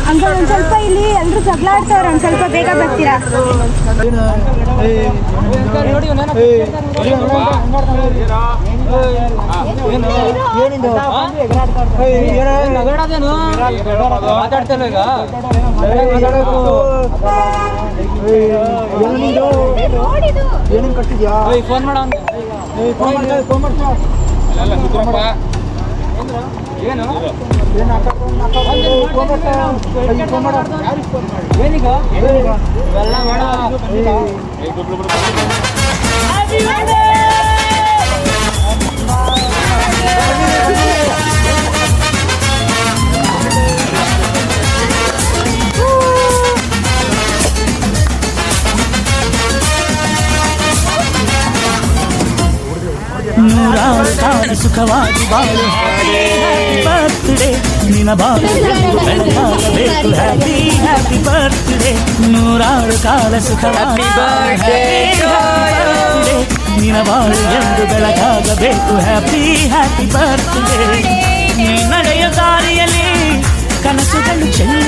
Uncle ಒಂದ್ ಸ್ವಲ್ಪ ಇಲ್ಲಿ ಎಲ್ರು ಜಗಳ ಆಡ್ತಾವ್ರೆ, ಒಂದ್ ಸ್ವಲ್ಪ ಬೇಗ ಬರ್ತೀರಾ? ಏನೇನು ಕಟ್ಟಿದ್ಯಾ? ಫೋನ್ ಮಾಡ ಏನು ಏನೀಗ ನೂರಾರು ಕಾಲ ಸುಖವಾಗಿ ಬಾಳು. ಹ್ಯಾಪಿ ಬರ್ತ್ಡೇ ನಿನ್ನ ಬಾಳು ಬೆಳಗಾಗಬೇಕು. Happy happy birthday. ನೂರಾರು ಕಾಲ ಸುಖವಾಗಿ ನಿನ್ನ ಬಾಳು ಎಂದು ಬೆಳಗಾಗಬೇಕು. Happy happy birthday. ನೀ ನಡೆಯ ದಾರಿಯಲ್ಲಿ ಕನಸುಗಳು ಚೆಲ್ಲ